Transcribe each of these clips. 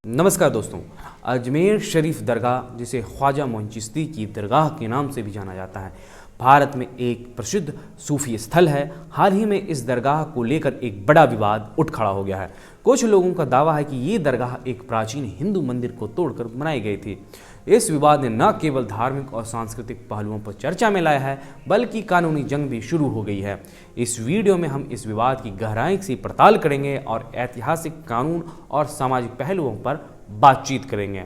नमस्कार दोस्तों। अजमेर शरीफ दरगाह, जिसे ख्वाजा मोइन चिश्ती की दरगाह के नाम से भी जाना जाता है, भारत में एक प्रसिद्ध सूफी स्थल है। हाल ही में इस दरगाह को लेकर एक बड़ा विवाद उठ खड़ा हो गया है। कुछ लोगों का दावा है कि ये दरगाह एक प्राचीन हिंदू मंदिर को तोड़कर बनाई गई थी। इस विवाद ने न केवल धार्मिक और सांस्कृतिक पहलुओं पर चर्चा में लाया है, बल्कि कानूनी जंग भी शुरू हो गई है। इस वीडियो में हम इस विवाद की गहराई से पड़ताल करेंगे और ऐतिहासिक, कानून और सामाजिक पहलुओं पर बातचीत करेंगे।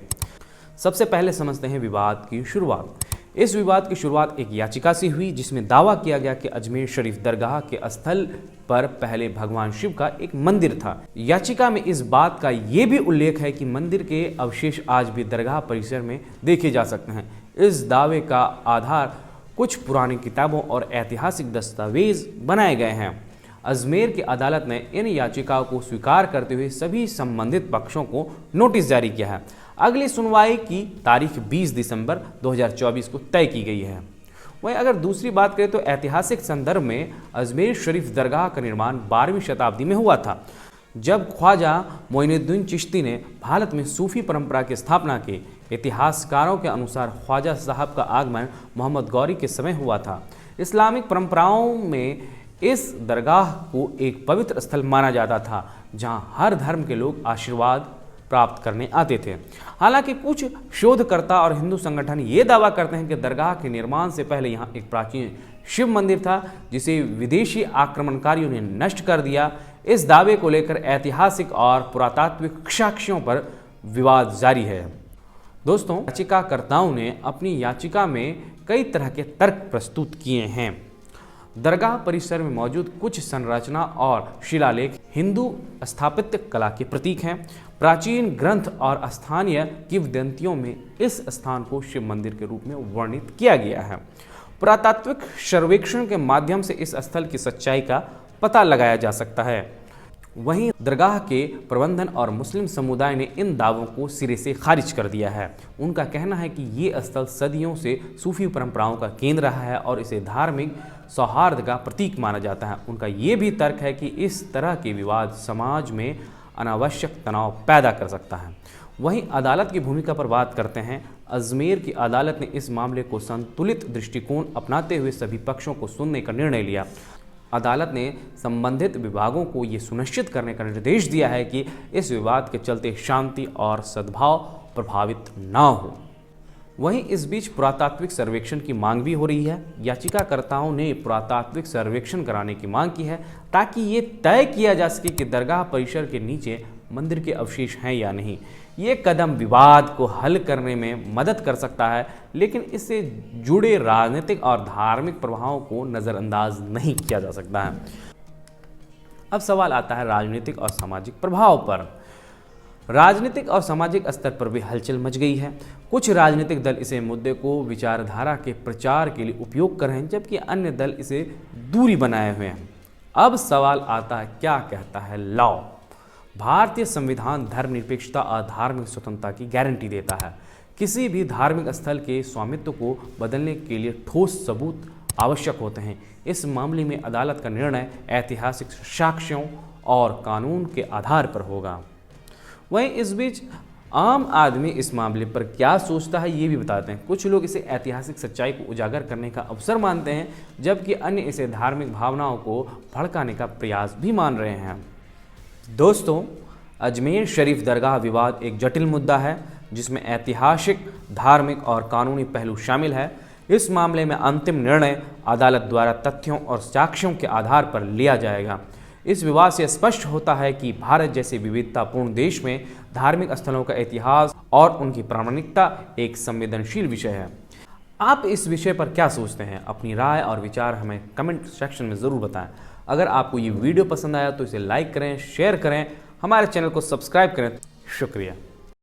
सबसे पहले समझते हैं विवाद की शुरुआत। इस विवाद की शुरुआत एक याचिका से हुई, जिसमें दावा किया गया कि अजमेर शरीफ दरगाह के स्थल पर पहले भगवान शिव का एक मंदिर था। याचिका में इस बात का ये भी उल्लेख है कि मंदिर के अवशेष आज भी दरगाह परिसर में देखे जा सकते हैं। इस दावे का आधार कुछ पुरानी किताबों और ऐतिहासिक दस्तावेज बनाए गए हैं। अजमेर की अदालत ने इन याचिकाओं को स्वीकार करते हुए सभी संबंधित पक्षों को नोटिस जारी किया है। अगली सुनवाई की तारीख 20 दिसंबर 2024 को तय की गई है। वहीं अगर दूसरी बात करें तो ऐतिहासिक संदर्भ में अजमेर शरीफ दरगाह का निर्माण 12वीं शताब्दी में हुआ था, जब ख्वाजा मोइनुद्दीन चिश्ती ने भारत में सूफी परंपरा की स्थापना की। इतिहासकारों के अनुसार ख्वाजा साहब का आगमन मोहम्मद गौरी के समय हुआ था। इस्लामिक परंपराओं में इस दरगाह को एक पवित्र स्थल माना जाता था, जहां हर धर्म के लोग आशीर्वाद प्राप्त करने आते थे। हालांकि कुछ शोधकर्ता और हिंदू संगठन ये दावा करते हैं कि दरगाह के निर्माण से पहले यहाँ एक प्राचीन शिव मंदिर था, जिसे विदेशी आक्रमणकारियों ने नष्ट कर दिया। इस दावे को लेकर ऐतिहासिक और पुरातात्विक साक्ष्यों पर विवाद जारी है। दोस्तों, याचिकाकर्ताओं ने अपनी याचिका में कई तरह के तर्क प्रस्तुत किए हैं। दरगाह परिसर में मौजूद कुछ संरचना और शिलालेख हिंदू स्थापत्य कला के प्रतीक हैं। प्राचीन ग्रंथ और स्थानीय किंवदंतियों में इस स्थान को शिव मंदिर के रूप में वर्णित किया गया है। पुरातात्विक सर्वेक्षण के माध्यम से इस स्थल की सच्चाई का पता लगाया जा सकता है। वहीं दरगाह के प्रबंधन और मुस्लिम समुदाय ने इन दावों को सिरे से खारिज कर दिया है। उनका कहना है कि ये स्थल सदियों से सूफी परंपराओं का केंद्र रहा है और इसे धार्मिक सौहार्द का प्रतीक माना जाता है। उनका ये भी तर्क है कि इस तरह के विवाद समाज में अनावश्यक तनाव पैदा कर सकता है। वहीं अदालत की भूमिका पर बात करते हैं। अजमेर की अदालत ने इस मामले को संतुलित दृष्टिकोण अपनाते हुए सभी पक्षों को सुनने का निर्णय लिया। अदालत ने संबंधित विभागों को ये सुनिश्चित करने का निर्देश दिया है कि इस विवाद के चलते शांति और सद्भाव प्रभावित न हो। वहीं इस बीच पुरातात्विक सर्वेक्षण की मांग भी हो रही है। याचिकाकर्ताओं ने पुरातात्विक सर्वेक्षण कराने की मांग की है, ताकि ये तय किया जा सके कि दरगाह परिसर के नीचे मंदिर के अवशेष हैं या नहीं। ये कदम विवाद को हल करने में मदद कर सकता है, लेकिन इससे जुड़े राजनीतिक और धार्मिक प्रभावों को नज़रअंदाज नहीं किया जा सकता है। अब सवाल आता है राजनीतिक और सामाजिक प्रभाव पर। राजनीतिक और सामाजिक स्तर पर भी हलचल मच गई है। कुछ राजनीतिक दल इसे मुद्दे को विचारधारा के प्रचार के लिए उपयोग कर रहे हैं, जबकि अन्य दल इसे दूरी बनाए हुए हैं। अब सवाल आता है, क्या कहता है लॉ? भारतीय संविधान धर्मनिरपेक्षता और धार्मिक स्वतंत्रता की गारंटी देता है। किसी भी धार्मिक स्थल के स्वामित्व को बदलने के लिए ठोस सबूत आवश्यक होते हैं। इस मामले में अदालत का निर्णय ऐतिहासिक साक्ष्यों और कानून के आधार पर होगा। वहीं इस बीच आम आदमी इस मामले पर क्या सोचता है, ये भी बताते हैं। कुछ लोग इसे ऐतिहासिक सच्चाई को उजागर करने का अवसर मानते हैं, जबकि अन्य इसे धार्मिक भावनाओं को भड़काने का प्रयास भी मान रहे हैं। दोस्तों, अजमेर शरीफ दरगाह विवाद एक जटिल मुद्दा है, जिसमें ऐतिहासिक, धार्मिक और कानूनी पहलू शामिल है। इस मामले में अंतिम निर्णय अदालत द्वारा तथ्यों और साक्ष्यों के आधार पर लिया जाएगा। इस विवाद से स्पष्ट होता है कि भारत जैसे विविधतापूर्ण देश में धार्मिक स्थलों का इतिहास और उनकी प्रामाणिकता एक संवेदनशील विषय है। आप इस विषय पर क्या सोचते हैं? अपनी राय और विचार हमें कमेंट सेक्शन में ज़रूर बताएं। अगर आपको ये वीडियो पसंद आया तो इसे लाइक करें, शेयर करें, हमारे चैनल को सब्सक्राइब करें। शुक्रिया।